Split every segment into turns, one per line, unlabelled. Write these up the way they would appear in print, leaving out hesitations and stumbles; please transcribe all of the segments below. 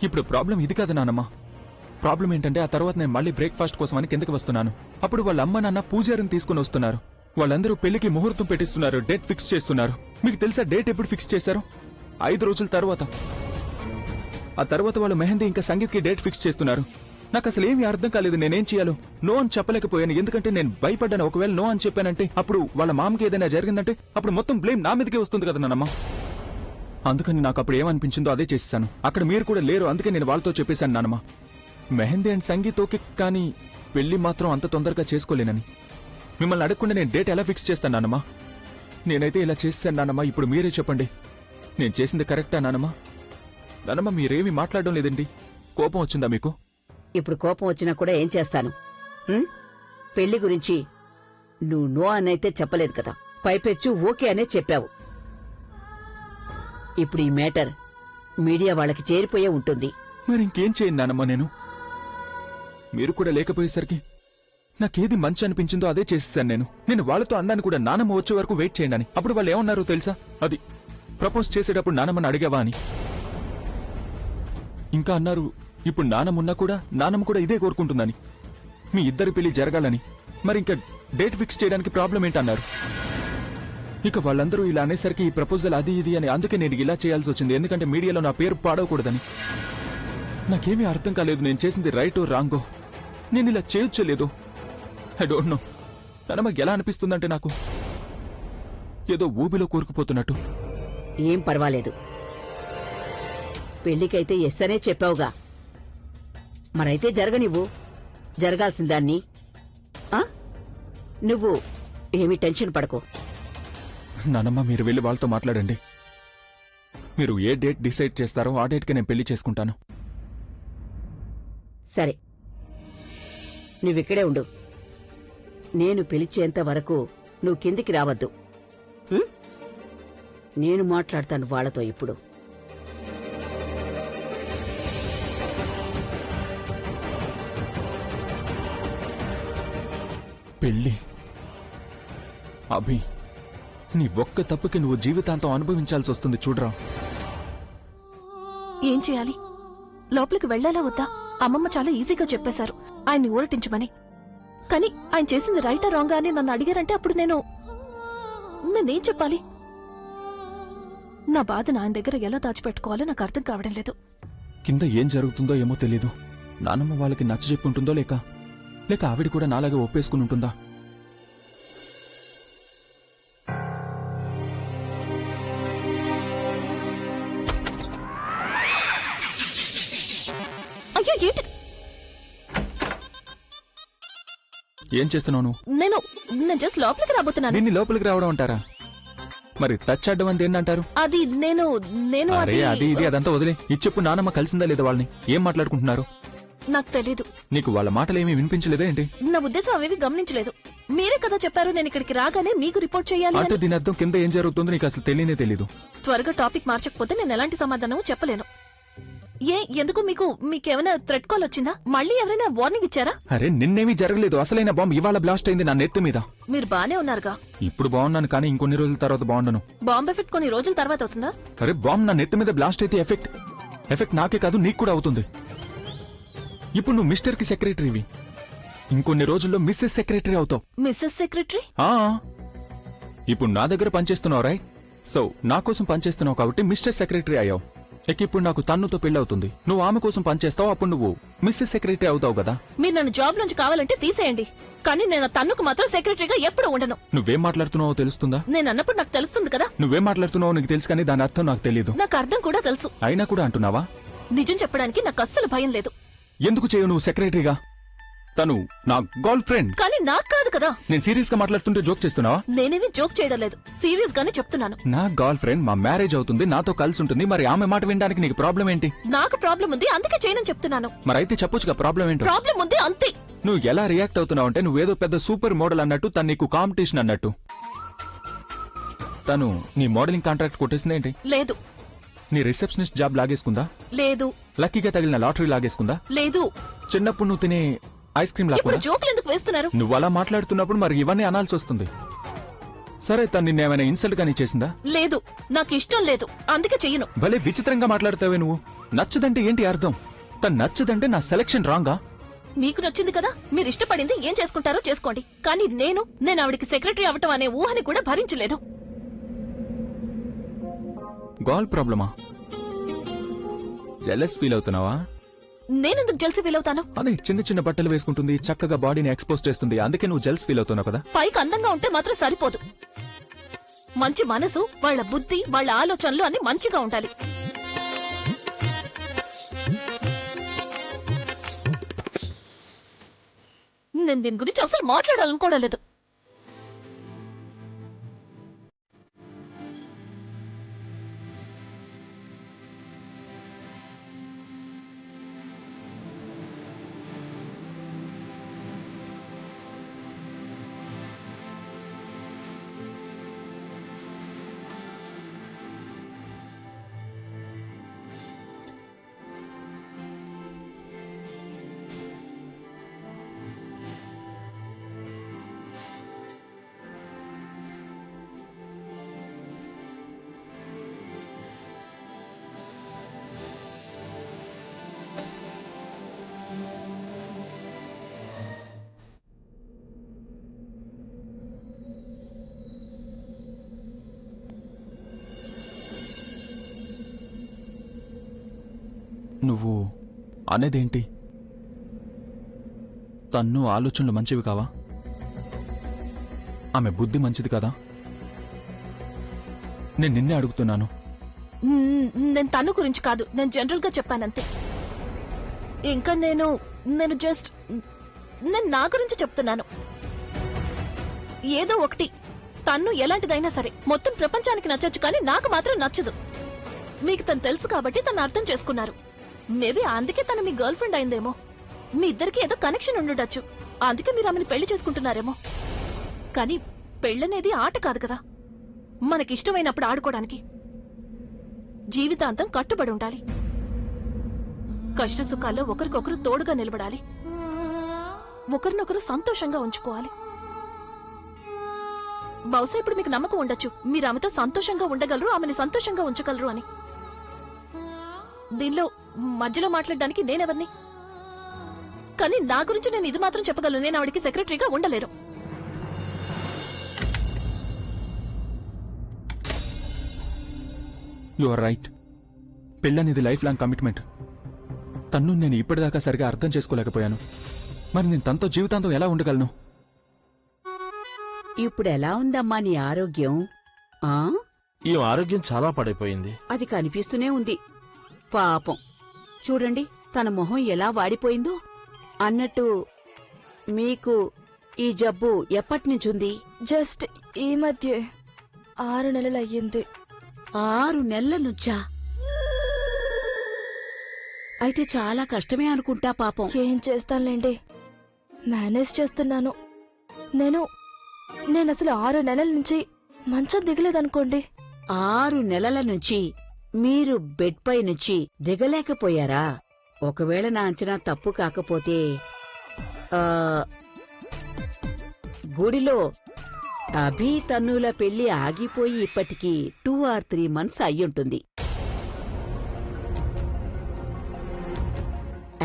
ఇప్పుడు ప్రాబ్లం ఇది కాదు నానమ్మ. ప్రాబ్లం ఏంటంటే ఆ తర్వాత నేను మళ్ళీ బ్రేక్ఫాస్ట్ కోసమని కిందకి వస్తున్నాను. అప్పుడు వాళ్ళ అమ్మ నాన్న పూజారిని తీసుకుని వస్తున్నారు. వాళ్ళందరూ పెళ్లికి ముహూర్తం పెట్టిస్తున్నారు, డేట్ ఫిక్స్ చేస్తున్నారు. మీకు తెలుసా డేట్ ఎప్పుడు ఫిక్స్ చేశారు? 5 రోజుల తర్వాత. ఆ తర్వాత వాళ్ళు మెహందీ ఇంకా సంగీత్కి డేట్ ఫిక్స్ చేస్తున్నారు. నాకు అసలు ఏమీ అర్థం కాలేదు. నేనేం చేయాలో నో అని చెప్పలేకపోయాను. ఎందుకంటే నేను భయపడ్డాను. ఒకవేళ నో అని చెప్పానంటే అప్పుడు వాళ్ళ మామకి ఏదైనా జరిగిందంటే అప్పుడు మొత్తం బ్లేమ్ నా మీదకే వస్తుంది కదా నానమ్మ. అందుకని నాకు అప్పుడు ఏమనిపించిందో అదే చేసేసాను. అక్కడ మీరు కూడా లేరు, అందుకే నేను వాళ్ళతో చెప్పేశాను నానమ్మ. మెహందీ అండ్ సంగీత్ ఓకే, కానీ పెళ్లి మాత్రం అంత తొందరగా చేసుకోలేనని. మిమ్మల్ని అడగకుండా నేను డేట్ ఎలా ఫిక్స్ చేస్తాను నానమ్మ? నేనైతే ఇలా చేస్తాను నానమ్మ. ఇప్పుడు మీరే చెప్పండి, నేను చేసింది కరెక్టా నానమ్మ? నానమ్మ మీరేమీ మాట్లాడడం లేదండి. కోపం వచ్చిందా మీకు?
ఇప్పుడు కోపం వచ్చినా కూడా ఏం చేస్తాను? పెళ్లి గురించి నువ్వు నో అనైతే చెప్పలేదు కదా, పైపెచ్చు ఓకే అనే చెప్పావు. ఇప్పుడు ఈ మ్యాటర్ మీడియా వాళ్ళకి చేరిపోయే ఉంటుంది.
మరి ఇంకేం చేయండి నానమ్మ నేను? మీరు కూడా లేకపోయేసరికి నాకేది మంచి అనిపించిందో అదే చేసేసాను నేను వాళ్ళతో అన్నాను కూడా నానమ్మ వచ్చే వరకు వెయిట్ చేయండి అని. అప్పుడు వాళ్ళు ఏమన్నారో తెలుసా? అది ప్రపోజ్ చేసేటప్పుడు నానమ్మని అడిగావా అని. ఇంకా అన్నారు ఇప్పుడు నానమ్మ కూడా ఇదే కోరుకుంటుందని, మీ ఇద్దరి పెళ్లి జరగాలని. మరి ఇంకా డేట్ ఫిక్స్ చేయడానికి ప్రాబ్లం ఏంటన్నారు. ఇక వాళ్ళందరూ ఇలా అనేసరికి ఈ ప్రపోజల్ అది ఇది అని, అందుకే నేను ఇలా చేయాల్సి వచ్చింది. ఎందుకంటే మీడియాలో నా పేరు పాడవకూడదని. నాకేమీ అర్థం కాలేదు నేను చేసింది రైటో రాంగో. నేను ఇలా చేయొచ్చలేదు. I don't know. నానమ్మకి ఎలా అనిపిస్తుందంటే నాకు ఏదో ఊబిలో కూరుకుపోతున్నట్టు.
ఏం పర్వాలేదు, పెళ్లికైతే ఎస్ అనే చెప్పావుగా, మరైతే జరగనివ్వు. జరగాల్సిన దాన్ని నువ్వు ఏమీ టెన్షన్ పడకు.
నానమ్మ మీరు వెళ్ళి వాళ్ళతో మాట్లాడండి. మీరు ఏ డేట్ డిసైడ్ చేస్తారో ఆ డేట్కి నేను పెళ్లి చేసుకుంటాను.
సరే, నువ్విక్కడే ఉండు. నేను పిలిచేంత వరకు నువ్వు కిందికి రావద్దు. నేను మాట్లాడతాను వాళ్లతో ఇప్పుడు.
పెళ్లి అభి, నీ ఒక్క తప్పుకి నువ్వు జీవితాంతం అనుభవించాల్సి వస్తుంది చూడరా.
ఏం చేయాలి? లోపలికి వెళ్లాలా వద్దా? అమ్మమ్మ చాలా ఈజీగా చెప్పేశారు ఆయన్ని ఊరటించమని. కానీ ఆయన చేసింది రైటా రాంగా అని నన్ను అడిగారంటే అప్పుడు నేనేం చెప్పాలి? నా బాధను ఆయన దగ్గర ఎలా దాచిపెట్టుకోవాలో నాకు అర్థం కావడం లేదు.
కింద ఏం జరుగుతుందో ఏమో తెలీదు. నానమ్మ వాళ్ళకి నచ్చజెప్పి ఉంటుందో లేక ఆవిడ కూడా నాలాగే ఒప్పేసుకుని ఉంటుందా?
అయ్యో ఏంటి?
ఏం చేస్తున్నావు?
నేను జస్ట్ లోపలికి రాబోతున్నాను.
దీన్ని లోపలికి రావడం అంటారా? మరి టచ్ అడ్డం అని దేన్నంటారు?
అది నేను
అది ఇది అదంతా వదిలే. ఇచ్చెప్పుడు నానమ్మ కలిసిందా లేదా వాళ్ళని? ఏం మాట్లాడుకుంటున్నారు?
నాకు తెలీదు.
నీకు వాళ్ళ మాటలేమీ వినిపించలేదా ఏంటి?
నా ఉద్దేశం అవేవి గమనించలేదు. మీరే కదా చెప్పారు నేను ఇక్కడికి రాగానే మీకు రిపోర్ట్ చేయాలి
అంటే దీని అర్థం కింద ఏం జరుగుతుందో నీకు అసలు తెలియనే తెలీదు.
త్వరగా టాపిక్ మార్చకపోతే నేను ఎలాంటి సమాధానం చెప్పలేను. ఎందుకు మీకేమైనా థ్రెట్ కాల్ వచ్చిందా? మళ్ళీ ఎవరైనా వార్నింగ్ ఇచ్చారా?
అరే నిన్నేమీ జరగలేదు. అసలైన బాంబు ఇవాళ బ్లాస్ట్ అయింది నా నెత్తి మీద.
మీరు బానే ఉన్నారుగా?
ఇప్పుడు బాగున్నాను, కానీ ఇంకొన్ని రోజుల తర్వాత బాగుండను.
బాంబ్ ఎఫెక్ట్ కొన్ని రోజుల తర్వాత అవుతుందా?
అరే బాంబు నా నెత్తి మీద బ్లాస్ట్ అయితే ఎఫెక్ట్ నాకే కాదు నీకు కూడా అవుతుంది. ఇప్పుడు నువ్వు మిస్టర్ కి సెక్రటరీవి, ఇంకొన్ని రోజుల్లో మిస్సెస్ సెక్రటరీ అవుతావు.
Mrs secretary?
ఇప్పుడు నా దగ్గర పనిచేస్తున్నావు రైట్? సో నా కోసం పనిచేస్తున్నావు కాబట్టి మిస్టర్ సెక్రటరీ అయ్యావు. ఇప్పుడు నాకు తన్నుతో పెళ్ళవుతుంది. నువ్వు ఆమె కోసం పనిచేస్తావు, అప్పుడు నువ్వు మిస్సెస్ సెక్రటరీ అవుతావు కదా.
మీరు నన్ను జాబ్ నుంచి కావాలంటే తీసేయండి, కానీ నేను తన్నుకు మాత్రం సెక్రటరీగా ఎప్పుడు ఉండను.
నువ్వేం మాట్లాడుతున్నావో తెలుస్తుందా?
నేను అన్నప్పుడు నాకు తెలుస్తుంది కదా.
నువ్వేం మాట్లాడుతున్నావో నీకు తెలుసు, కానీ దాని అర్థం నాకు తెలీదు.
నాకు అర్థం కూడా తెలుసు.
అయినా కూడా అంటున్నావా?
నిజం చెప్పడానికి నాకు అస్సలు భయం లేదు.
ఎందుకు చేయవు నువ్వు సెక్రటరీగా? తను నా గర్ల్ ఫ్రెండ్.
కానీ నాకు కాదు కదా.
నేను సీరియస్ గా మాట్లాడుతుంటే జోక్ చేస్తున్నావా?
నేనేమి జోక్ చేయడం లేదు, సీరియస్ గానే చెప్తున్నాను.
నా గర్ల్ ఫ్రెండ్, మా మ్యారేజ్ అవుతుంది, నాతో కలిసి ఉంటుంది. మరి ఆమె మాట వినడానికి నీకు ప్రాబ్లం ఏంటి?
నాకు ప్రాబ్లం ఉంది, అందుకే చేయనని చెప్తున్నాను.
మరి అయితే చెప్పొచ్చుగా ప్రాబ్లం ఏంటో.
ప్రాబ్లం ఉంది అంతే.
నువ్వు ఎలా రియాక్ట్ అవుతున్నావు అంటే నువ్వేదో పెద్ద సూపర్ మోడల్ అన్నట్టు, తను నీకు కాంపిటీషన్ అన్నట్టు. తను నీ మోడలింగ్ కాంట్రాక్ట్ కొట్టేసిందేంటి?
లేదు.
నీ రిసెప్షనిస్ట్ జాబ్ లాగేసుకుందా?
లేదు.
లక్కీగా తగిలిన లాటరీ లాగేసుకుందా?
లేదు.
చిన్నప్పుడు నువ్వు తినే ఐస్ క్రీమ్ లాగా.
జోకులు ఎందుకు వేస్తున్నారు?
నువ్వు అలా మాట్లాడుతున్నప్పుడు మరి ఇవన్నీ అనాల్సి వస్తుంది. సరే, తను నిన్నేమైనా ఇన్సల్ట్ గానీ చేసిందా?
లేదు, నాకు ఇష్టం లేదు, అందుకే చెయ్యను.
భలే విచిత్రంగా మాట్లాడతావే నువ్వు. నచ్చదంటే ఏంటి అర్థం? తను నచ్చదంటే నా సెలక్షన్ రాంగా?
మీకు నచ్చింది కదా, మీరు ఇష్టపడింది ఏం చేసుకుంటారో చేసుకోండి. కానీ నేను ఆవిడికి సెక్రటరీ అవటం అనే ఊహని కూడా భరించలేను.
గర్ల్ ప్రాబ్లమా? జెలస్ ఫీల్ అవుతున్నావా?
నేనెందుకు జెల్సీ ఫీల్ అవుతాను?
అదే చిన్న చిన్న బట్టలు వేసుకుంటుంది, చక్కగా బాడీని ఎక్స్పోజ్ చేస్తుంది, అందుకే నువ్వు జెల్స్ ఫీల్ అవుతున్నావు కదా.
పైకి అందంగా ఉంటే మాత్రం సరిపోదు. మంచి మనసు, వాళ్ళ బుద్ధి, వాళ్ళ ఆలోచనలు అన్ని మంచిగా ఉండాలి. నేను దీని గురించి అసలు మాట్లాడాలనుకోవడం లేదు.
నువ్వు అనేదేంటి? తన్ను ఆలోచనలు మంచివి కావా? ఆమె బుద్ధి మంచిది కదా? నేను నిన్నే అడుగుతున్నాను.
నేను తను గురించి కాదు, నేను జనరల్ గా చెప్పానంతే. ఇంకా నేను నా గురించి చెప్తున్నాను. ఏదో ఒకటి, తన్ను ఎలాంటిదైనా సరే మొత్తం ప్రపంచానికి నచ్చచ్చు, కానీ నాకు మాత్రం నచ్చదు. మీకు తను తెలుసు కాబట్టి తను అర్థం చేసుకున్నారు. మేబీ అందుకే తను మీ గర్ల్ ఫ్రెండ్ అయిందేమో. మీ ఇద్దరికి ఏదో కనెక్షన్ ఉండుండొచ్చు, అందుకే మీరు ఆమెను పెళ్లి చేసుకుంటున్నారేమో. కానీ పెళ్ళనేది ఆట కాదు కదా, మనకిష్టమైనప్పుడు ఆడుకోవడానికి. జీవితాంతం కట్టుబడి ఉండాలి. కష్ట సుఖాల్లో ఒకరికొకరు తోడుగా నిలబడాలి, ఒకరినొకరు సంతోషంగా ఉంచుకోవాలి. బహుశా ఇప్పుడు మీకు నమ్మకం ఉండొచ్చు, మీరు ఆమెతో సంతోషంగా ఉండగలరు, ఆమెని సంతోషంగా ఉంచగలరు అని. దీనిలో మధ్యలో మాట్లాడడానికి నేనెవరిని? కానీ నా గురించి నేను ఇది మాత్రం చెప్పగలను, నేను ఆవిడికి సెక్రటరీగా ఉండలేను.
You are right. పెళ్ళనేది లైఫ్ లాంగ్ కమిట్మెంట్. తన్ను నేను ఇప్పటిదాకా సరిగా అర్థం చేసుకోలేకపోయాను. మరి నేను తనతో జీవితాంతం ఎలా ఉండగలను?
ఇప్పుడు ఎలా ఉందమ్మా నీ ఆరోగ్యం? ఆ
ఈ ఆరోగ్యం చాలా పాడైపోయింది.
అది కనిపిస్తూనే ఉంది. పాపం చూడండి తన మొహం ఎలా వాడిపోయిందో. అన్నట్టు మీకు ఈ జబ్బు ఎప్పటినుంచుంది?
జస్ట్ ఈ మధ్య 6 నెలలు అయ్యింది.
6 నెలల నుంచా? అయితే చాలా కష్టమే అనుకుంటా పాపం.
ఏం చేస్తానులేండి, మేనేజ్ చేస్తున్నాను. నేను అసలు 6 నెలల నుంచి మంచం దిగలేదనుకోండి.
6 నెలల నుంచి మీరు బెడ్ పై నుంచి దిగలేకపోయారా? ఒకవేళ నా అంచనా తప్పు కాకపోతే గుడిలో అభి తన్నుల పెళ్లి ఆగిపోయి ఇప్పటికి 2 or 3 months అయ్యుంటుంది.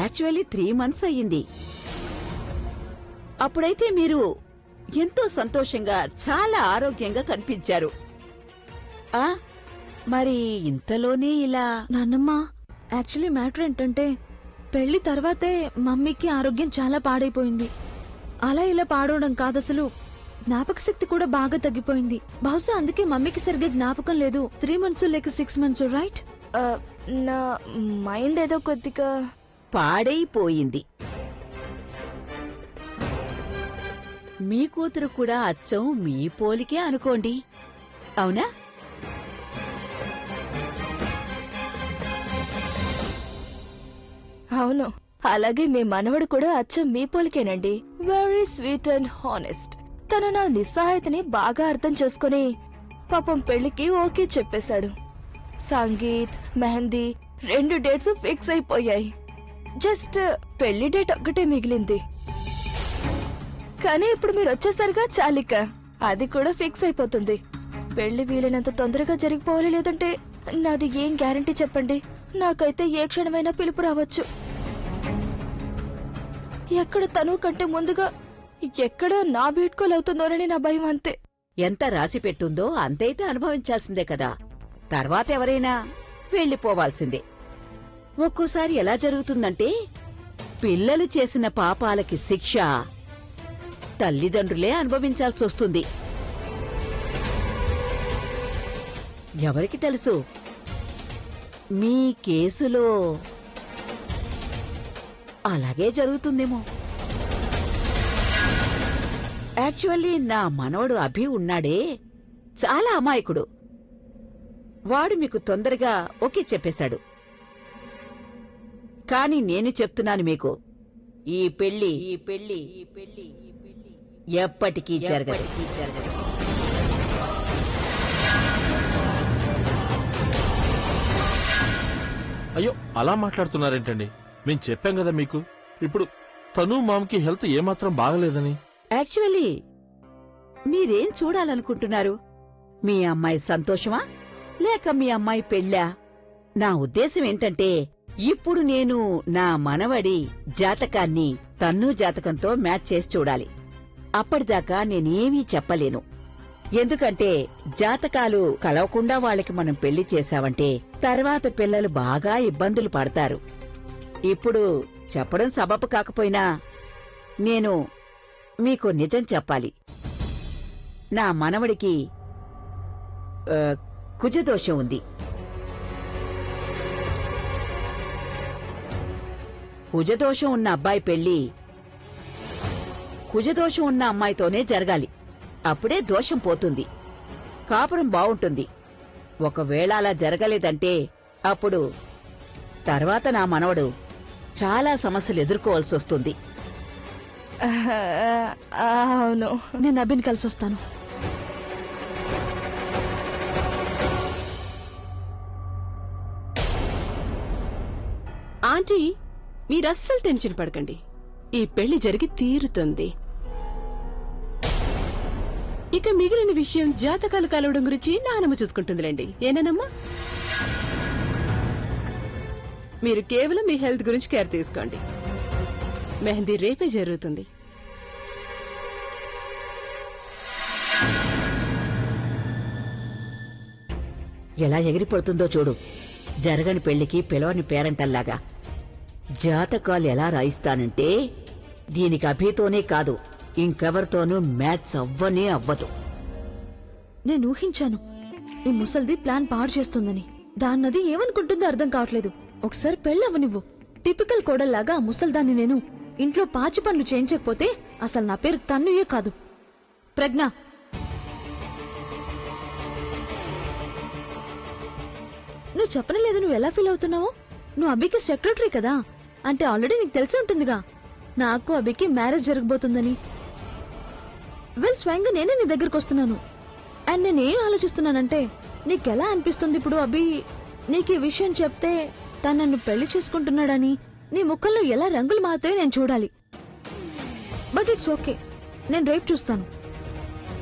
యాక్చువల్లీ 3 months అయ్యింది. అప్పుడైతే మీరు ఎంతో సంతోషంగా చాలా ఆరోగ్యంగా కనిపించారు. మరి ఇంతలోనే ఇలా?
నాన్నమ్మ, యాక్చువల్లీ మ్యాటర్ ఏంటంటే పెళ్లి తర్వాతే మమ్మీకి ఆరోగ్యం చాలా పాడైపోయింది. అలా ఇలా పాడవడం కాదు, అసలు జ్ఞాపక శక్తి కూడా బాగా తగ్గిపోయింది. బహుశా అందుకే మమ్మీకి సరిగ్గా జ్ఞాపకం లేదు. 3 months లేక 6 months, రైట్? నా మైండ్ ఏదో కొద్దిగా
పాడైపోయింది. మీ కూతురు కూడా అచ్చం మీ పోలికే అనుకోండి, అవునా?
అవును, అలాగే మీ మనవడు కూడా అచ్చం మీ పోలికేనండి. Very sweet and honest. తను నా నిస్సహాయతని బాగా అర్థం చేసుకుని పాపం పెళ్లికి ఓకే చెప్పేశాడు. సంగీత్, మెహందీ 2 డేట్స్ ఫిక్స్ అయిపోయాయి. జస్ట్ పెళ్లి డేట్ ఒక్కటే మిగిలింది. కానీ ఇప్పుడు మీరు వచ్చేసరిగా చాలిక అది కూడా ఫిక్స్ అయిపోతుంది. పెళ్లి వీలైనంత తొందరగా జరిగిపోవాలి, లేదంటే నాది ఏం గ్యారంటీ చెప్పండి? నాకైతే ఏ క్షణమైనా పిలుపు రావచ్చు. ఎక్కడ తను కంటే ముందుగా ఎక్కడ నా బీడ్కోలవుతుందోనని నా భయం అంతే.
ఎంత రాసి పెట్టుందో అంతైతే అనుభవించాల్సిందే కదా. తర్వాత ఎవరైనా వెళ్ళిపోవాల్సిందే. ఒక్కోసారి ఎలా జరుగుతుందంటే పిల్లలు చేసిన పాపాలకి శిక్ష తల్లిదండ్రులే అనుభవించాల్సొస్తుంది. ఎవరికి తెలుసు, మీ కేసులో అలాగే జరుగుతుందేమో. యాక్చువల్లీ నా మనవడు అభి ఉన్నాడే, చాలా అమాయకుడు. వాడు మీకు తొందరగా ఓకే చెప్పేశాడు. కాని నేను చెప్తున్నాను మీకు, ఈ పెళ్లి ఎప్పటికీ జరగదు.
అయ్యో అలా మాట్లాడుతున్నారేంటండి? మేం చెప్పాం కదా మీకు, ఇప్పుడు తను మామకి హెల్త్ ఏమాత్రం బాగలేదని.
యాక్చువల్లీ మీరేం చూడాలనుకుంటున్నారు? మీ అమ్మాయి సంతోషమా లేక మీ అమ్మాయి పెళ్ళా? నా ఉద్దేశం ఏంటంటే, ఇప్పుడు నేను నా మనవడి జాతకాన్ని తన్ను జాతకంతో మ్యాచ్ చేసి చూడాలి. అప్పటిదాకా నేనేమీ చెప్పలేను. ఎందుకంటే జాతకాలు కలవకుండా వాళ్ళకి మనం పెళ్లి చేశావంటే తర్వాత పిల్లలు బాగా ఇబ్బందులు పడతారు. ఇప్పుడు చెప్పడం సబబు కాకపోయినా నేను మీకు నిజం చెప్పాలి. నా మనవడికి కుజదోషం ఉంది. కుజదోషం ఉన్న అబ్బాయి పెళ్లి కుజదోషం ఉన్న అమ్మాయితోనే జరగాలి. అప్పుడే దోషం పోతుంది, కాపురం బావుంటుంది. ఒకవేళ అలా జరగలేదంటే అప్పుడు తర్వాత నా మనవడు చాలా సమస్యలు ఎదుర్కోవాల్సి వస్తుంది.
అవును,
నేను అభిని కలిసి వస్తాను.
ఆంటీ, మీరస్సలు టెన్షన్ పడకండి. ఈ పెళ్లి జరిగి తీరుతుంది. ఇక మిగిలిన విషయం జాతకాలు కలవడం గురించి నానమ్మ చూసుకుంటుందిలేండి. ఏనానమ్మా? మీరు కేవలం మీ హెల్త్ గురించి కేర్ తీసుకోండి. మెహందీ రేపే జరుగుతుంది.
ఎలా ఎగిరిపడుతుందో చూడు. జరగని పెళ్లికి పిలవని పేరంటల్లాగా. జాతకాలు ఎలా రాయిస్తానంటే దీనికి అభితోనే కాదు, ఇంకెవరితోనూ మ్యాచ్ అవ్వనే అవ్వదు.
నేను ఊహించాను ఈ ముసల్ది ప్లాన్ పాడు చేస్తుందని. దాన్నది ఏమనుకుంటుందో అర్థం కావట్లేదు. ఒకసారి పెళ్ళవనివ్వు. టిపికల్ కోడల్లాగా ఆ ముసల్దాన్ని నేను ఇంట్లో పాచి పనులు చేయించకపోతే అసలు నా పేరు తన్నుయే కాదు. ప్రజ్ఞ, నువ్వు చెప్పనలేదు నువ్వు ఎలా ఫీల్ అవుతున్నావో? నువ్వు అభికి సెక్రటరీ కదా, అంటే ఆల్రెడీ నీకు తెలిసి ఉంటుందిగా నాకు అభికి మ్యారేజ్ జరగబోతుందని. వెల్, స్వయంగా నేనే నీ దగ్గరకు వస్తున్నాను. అండ్ నేనేం ఆలోచిస్తున్నానంటే, నీకెలా అనిపిస్తుంది ఇప్పుడు అభి నీకు ఈ విషయం చెప్తే తను నన్ను పెళ్లి చేసుకుంటున్నాడని నీ ముఖంలో ఎలా రంగులు మారుతాయో నేను చూడాలి. బట్ ఇట్స్ ఓకే, నేను రేపు చూస్తాను.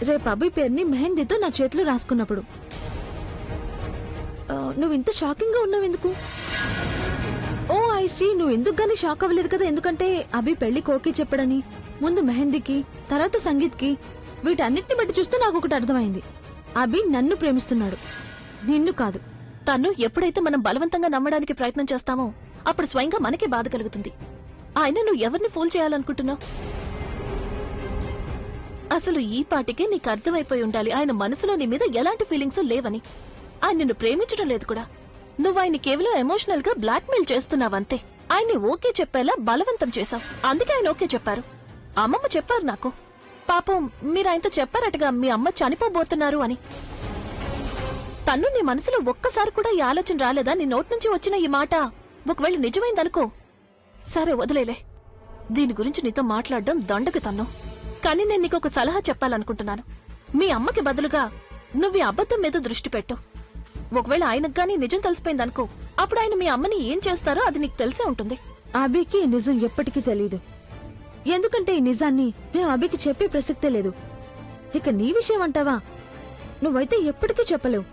రేపు అభి పేరుని మెహందీతో నా చేతిలో రాసుకున్నప్పుడు. నువ్వు ఇంత షాకింగ్ గా ఉన్నావు ఎందుకు? ఓ ఐసీ, నువ్వు ఎందుకు గానీ షాక్ అవ్వలేదు కదా. ఎందుకంటే అభి పెళ్లికి ఓకే చెప్పడని ముందు మెహందీకి తర్వాత సంగీత్ కి, వీటన్నిటిని బట్టి చూస్తే నాకు ఒకటి అర్థమైంది. అభి నన్ను ప్రేమిస్తున్నాడు, నిన్ను కాదు.
తను ఎప్పుడైతే మనం బలవంతంగా నమ్మడానికి ప్రయత్నం చేస్తామో అప్పుడు స్వయంగా మనకే బాధ కలుగుతుంది. ఆయన నువ్వు ఎవరిని ఫూల్ చేయాలనుకుంటున్నావు? అసలు ఈ పాటికే నీకు అర్థమైపోయి ఉండాలి ఆయన మనసులో నీ మీద ఎలాంటి ఫీలింగ్స్ లేవని. ఆయన నిన్ను ప్రేమించడం లేదు కూడా. నువ్వు ఆయన కేవలం ఎమోషనల్ గా బ్లాక్మెయిల్ చేస్తున్నావంతే. ఆయన్ని ఓకే చెప్పేలా బలవంతం చేశావు, అందుకే ఆయన ఓకే చెప్పారు. అమ్మమ్మ చెప్పారు నాకు. పాపం మీరు ఆయనతో చెప్పారటగా మీ అమ్మ చనిపోబోతున్నారు అని. తను నీ మనసులో ఒక్కసారి కూడా ఈ ఆలోచన రాలేదా? నీ నోటి నుంచి వచ్చిన ఈ మాట ఒకవేళ నిజమైందనుకో, సరే వదిలేలే. దీని గురించి నీతో మాట్లాడడం దండకు తన్ను. కానీ నేను నీకు ఒక సలహా చెప్పాలనుకుంటున్నాను. మీ అమ్మకి బదులుగా నువ్వు ఈ అబద్ధం మీద దృష్టి పెట్టు. ఒకవేళ ఆయనకు గానీ నిజం తెలిసిపోయిందనుకో, అప్పుడు ఆయన మీ అమ్మని ఏం చేస్తారో అది నీకు తెలిసే ఉంటుంది.
అభికి ఈ నిజం ఎప్పటికీ తెలీదు. ఎందుకంటే ఈ నిజాన్ని మేము అభికి చెప్పే ప్రసక్తే లేదు. ఇక నీ విషయం అంటావా? నువ్వైతే ఎప్పటికీ చెప్పలేవు.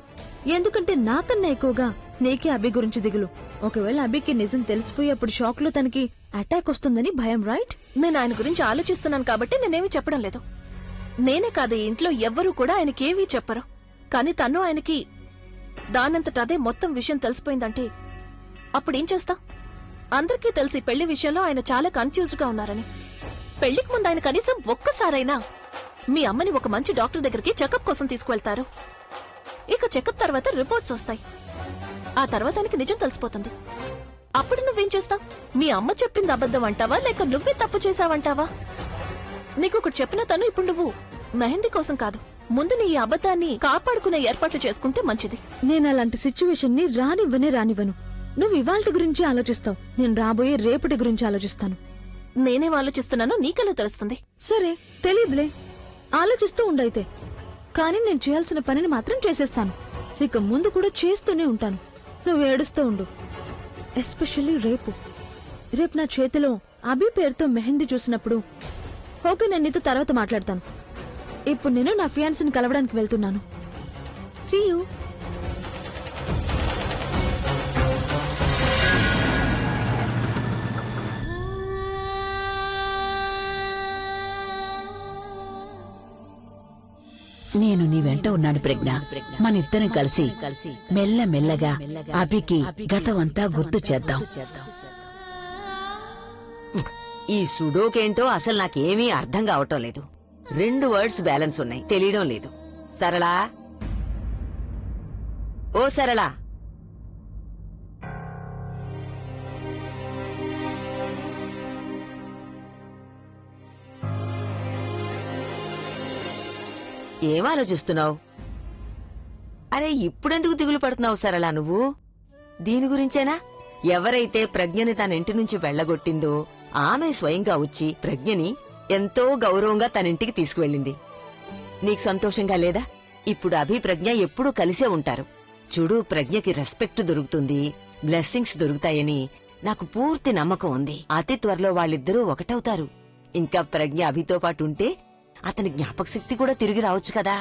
ఎందుకంటే నాకన్నా ఎక్కువగా నీకే అభి గురించి దిగులు.
ఒకవేళ అభికి నిజం తెలిసిపోయి అప్పుడు షాక్ లో తనకి అటాక్ వస్తుందని భయం, రైట్?
నేను ఆయన గురించి ఆలోచిస్తున్నాను కాబట్టి నేనేమీ చెప్పడం లేదు. నేనే కాదు, ఈ ఇంట్లో ఎవ్వరూ కూడా ఆయనకేవీ చెప్పరు. కానీ తను ఆయనకి దానంతట అదే మొత్తం విషయం తెలిసిపోయిందంటే అప్పుడేం చేస్తా? అందరికీ తెలిసి పెళ్లి విషయంలో ఆయన చాలా కన్ఫ్యూజ్డ్ గా ఉన్నారని. పెళ్లికి ముందు ఆయన కనీసం ఒక్కసారైనా మీ అమ్మని ఒక మంచి డాక్టర్ దగ్గరికి చెకప్ కోసం తీసుకువెళ్తారు. ఇక చెకప్ తర్వాత రిపోర్ట్స్ వస్తాయి. ఆ తర్వాత ఆయనకి నిజం తెలిసిపోతుంది. అప్పుడు నువ్వేం చేస్తావు? మీ అమ్మ చెప్పింది అబద్ధం అంటావా, లేక నువ్వే తప్పు చేశావంటావా? నీకు ఒకటి చెప్పిన తను ఇప్పుడు నువ్వు మెహందీ కోసం కాదు, ముందు నీ ఈ అబద్ధాన్ని కాపాడుకునే ఏర్పాట్లు చేసుకుంటే మంచిది.
నేను అలాంటి సిచ్యువేషన్ ని రానివ్వను. నువ్వు ఇవాల్టి గురించి ఆలోచిస్తావు, నేను రాబోయే రేపటి గురించి ఆలోచిస్తాను.
నేనేం ఆలోచిస్తున్నానో నీకెలా తెలుస్తుంది?
సరే, తెలీదులే, ఆలోచిస్తూ ఉండైతే. కానీ నేను చేయాల్సిన పనిని మాత్రం చేసేస్తాను. ఇక ముందు కూడా చేస్తూనే ఉంటాను. నువ్వు ఏడుస్తూ ఉండు. ఎస్పెషల్లీ రేపు నా చేతిలో అభి పేరుతో మెహందీ చూసినప్పుడు. ఓకే, నేను నీతో తర్వాత మాట్లాడతాను. ఇప్పుడు నేను నా ఫియాన్సీని కలవడానికి వెళ్తున్నాను. See you.
నేను నీ వెంట ఉన్నాను ప్రజ్ఞ. మనిద్దరం కలిసి మెల్లమెల్లగా అభికి గతమంతా గుర్తు చేద్దాం.
ఈ సుడోకేంటో అసలు నాకేమీ అర్థం కావటం లేదు. 2 వర్డ్స్ బ్యాలెన్స్ ఉన్నాయి, తెలియడం లేదు. సరళా, ఓ సరళా, ఏం ఆలోచిస్తున్నావు? అరే, ఇప్పుడెందుకు దిగులు పడుతున్నావు సరళా? నువ్వు దీని గురించేనా? ఎవరైతే ప్రజ్ఞని తన ఇంటి నుంచి వెళ్లగొట్టిందో ఆమె స్వయంగా వచ్చి ప్రజ్ఞని ఎంతో గౌరవంగా తన ఇంటికి తీసుకువెళ్ళింది. నీకు సంతోషంగా లేదా? ఇప్పుడు అభి ప్రజ్ఞ ఎప్పుడూ కలిసే ఉంటారు. చూడు, ప్రజ్ఞకి రెస్పెక్ట్ దొరుకుతుంది, బ్లెస్సింగ్స్ దొరుకుతాయని నాకు పూర్తి నమ్మకం ఉంది. అతి త్వరలో వాళ్ళిద్దరూ ఒకటవుతారు. ఇంకా ప్రజ్ఞ అభితో పాటు ఉంటే అతని జ్ఞాపక శక్తి కూడా తిరిగి రావచ్చు కదా.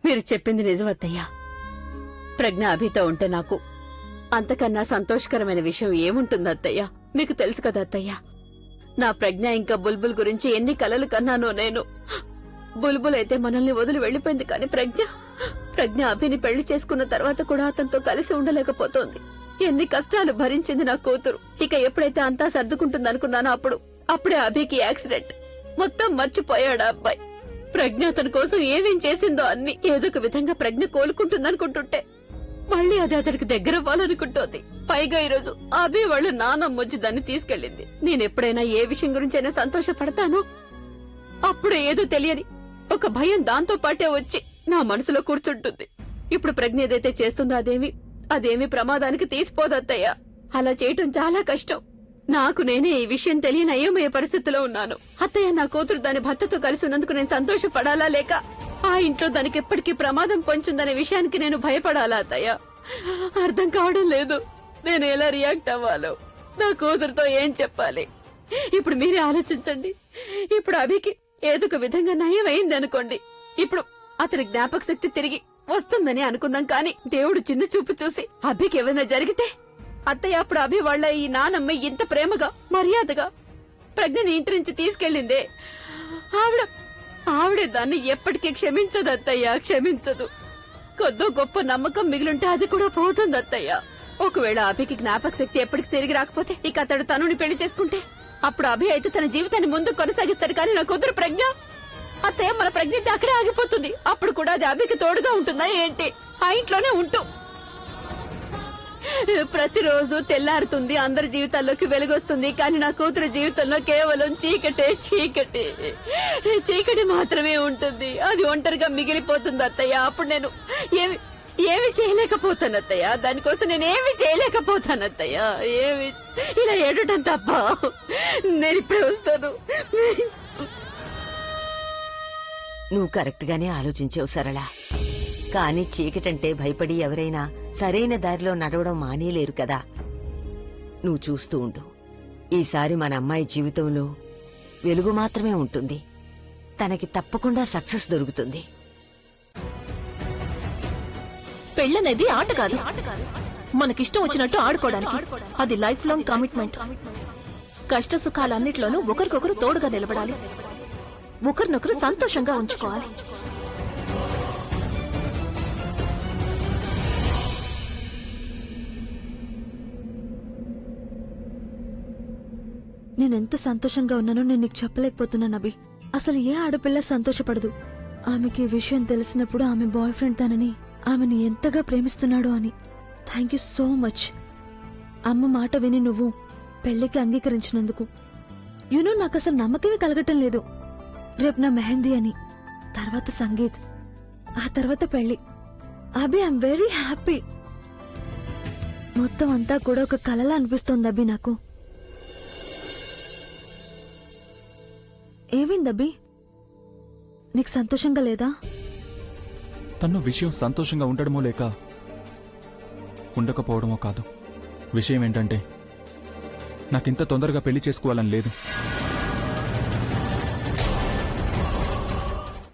మీరు చెప్పింది నిజమత్తయ్యా. ప్రజ్ఞ అభితో ఉంటే నాకు అంతకన్నా సంతోషకరమైన విషయం ఏముంటుంది అత్తయ్యా? మీకు తెలుసు కదా అత్తయ్యా, నా ప్రజ్ఞ ఇంకా బుల్బుల్ గురించి ఎన్ని కలలు కన్నానో నేను. బుల్బుల్ అయితే మనల్ని వదిలి వెళ్లిపోయింది, కానీ ప్రజ్ఞ అభిని పెళ్లి చేసుకున్న తర్వాత కూడా అతనితో కలిసి ఉండలేకపోతోంది. ఎన్ని కష్టాలు భరించింది నా కూతురు. ఇక ఎప్పుడైతే అంతా సర్దుకుంటుందనుకున్నానో అప్పుడే అభికి యాక్సిడెంట్. మొత్తం మర్చిపోయాడు ఆ అబ్బాయి. ప్రజ్ఞ అతని కోసం ఏమేం చేసిందో అన్ని. ఏదో ఒక విధంగా ప్రజ్ఞ కోలుకుంటుందనుకుంటుంటే మళ్ళీ అది అతడికి దగ్గర అవ్వాలనుకుంటోంది. పైగా ఈరోజు అభి వాళ్ళ నాన్నమ్మ వచ్చి దాన్ని తీసుకెళ్ళింది. నేనెప్పుడైనా ఏ విషయం గురించైనా సంతోషపడతానో అప్పుడే ఏదో తెలియని ఒక భయం దాంతో పాటే వచ్చి నా మనసులో కూర్చుంటుంది. ఇప్పుడు ప్రజ్ఞ ఏదైతే చేస్తుందో అదేమి ప్రమాదానికి తీసిపోదత్తయ్యా. అలా చేయటం చాలా కష్టం. నాకు నేనే ఈ విషయం తెలియని అయోమయ పరిస్థితిలో ఉన్నాను. అత్తయ్య, నా కూతురు దాని భర్తతో కలిసి ఉన్నందుకు నేను సంతోషపడాలా, లేక ఆ ఇంట్లో దానికి ఎప్పటికీ ప్రమాదం పొంచుందనే విషయానికి నేను భయపడాలా అత్తయ్య? అర్థం కావడం లేదు. నేను ఎలా రియాక్ట్ అవ్వాలో, నా కూతురుతో ఏం చెప్పాలి? ఇప్పుడు మీరే ఆలోచించండి. ఇప్పుడు అభికి ఏదో ఒక విధంగా నయం అయింది అనుకోండి, ఇప్పుడు అతని జ్ఞాపక శక్తి తిరిగి వస్తుందని అనుకుందాం. కానీ దేవుడు చిన్న చూపు చూసి అభికి ఏమైనా జరిగితే అత్తయ్య, అప్పుడు అభి వాళ్ళ ఈ నానమ్మ ఇంత ప్రేమగా మర్యాదగా ప్రజ్ఞని ఇంటి నుంచి తీసుకెళ్ళిందే, ఆవిడ దాన్ని ఎప్పటికీ క్షమించదు అత్తయ్య, క్షమించదు. కొద్దో గొప్ప నమ్మకం మిగిలింటే అది కూడా పోతుంది అత్తయ్య. ఒకవేళ అభికి జ్ఞాపక శక్తి ఎప్పటికి తిరిగి రాకపోతే ఇక అతడు తనుని పెళ్లి చేసుకుంటే అప్పుడు అభి అయితే తన జీవితాన్ని ముందుకు కొనసాగిస్తాడు. కానీ నా కూతురు ప్రజ్ఞ, అత్తయ్య, మన ప్రజ్ఞ అక్కడే ఆగిపోతుంది. అప్పుడు కూడా అది అభికి తోడుగా ఉంటుందా ఏంటి? ఆ ఇంట్లోనే ఉంటూ ప్రతిరోజు తెల్లారుతుంది, అందరి జీవితాల్లోకి వెలుగొస్తుంది. కానీ నా కూతురు జీవితంలో కేవలం చీకటి మాత్రమే ఉంటుంది. అది ఒంటరిగా మిగిలిపోతుంది అత్తయ్య. అప్పుడు నేను ఏమి చేయలేకపోతాను అత్తయ్య. దానికోసం నేను ఏమి చేయలేకపోతాను అత్తయ్య. ఇలా ఏడటం తప్ప. నేను ఇప్పుడే వస్తాను.
నువ్వు కరెక్ట్ గానే ఆలోచించావు సరళ. కానీ చీకటంటే భయపడి ఎవరైనా సరైన దారిలో నడవడం మానేలేరు కదా. నువ్వు చూస్తూ ఉండు. ఈసారి మన అమ్మాయి జీవితంలో వెలుగు మాత్రమే ఉంటుంది. తనకి తప్పకుండా సక్సెస్ దొరుకుతుంది.
పెళ్ళనేది ఆట కాదు.
మనకిష్టం వచ్చినట్టు ఆడుకోవడానికి. అది లైఫ్ లాంగ్ కమిట్మెంట్. కష్ట సుఖాలన్నిట్లోనూ ఒకరికొకరు తోడుగా నిలబడాలి, ఒకరినొకరు సంతోషంగా ఉంచుకోవాలి.
నేనెంత సంతోషంగా ఉన్నానో నేను నీకు చెప్పలేకపోతున్నాను అభి. అసలు ఏ ఆడపిల్ల సంతోషపడదు ఆమెకి ఈ విషయం తెలిసినప్పుడు ఆమె బాయ్ ఫ్రెండ్ తనని ఆమెని ఎంతగా ప్రేమిస్తున్నాడో అని. Thank you so much. అమ్మ మాట విని నువ్వు పెళ్లికి అంగీకరించినందుకు. యూనో నాకు అసలు నమ్మకమే కలగటం లేదు. రేపు నా మెహందీ అని, తర్వాత సంగీత్, ఆ తర్వాత పెళ్లి. అభి ఐఎమ్ వెరీ హ్యాపీ. మొత్తం అంతా కూడా ఒక కలలా అనిపిస్తోంది అభి నాకు. ఏమైంది అభి? నీకు సంతోషంగా లేదా?
తను విషయం సంతోషంగా ఉండడమో లేక ఉండకపోవడమో కాదు. విషయం ఏంటంటే నాకింత తొందరగా పెళ్లి చేసుకోవాలని లేదు.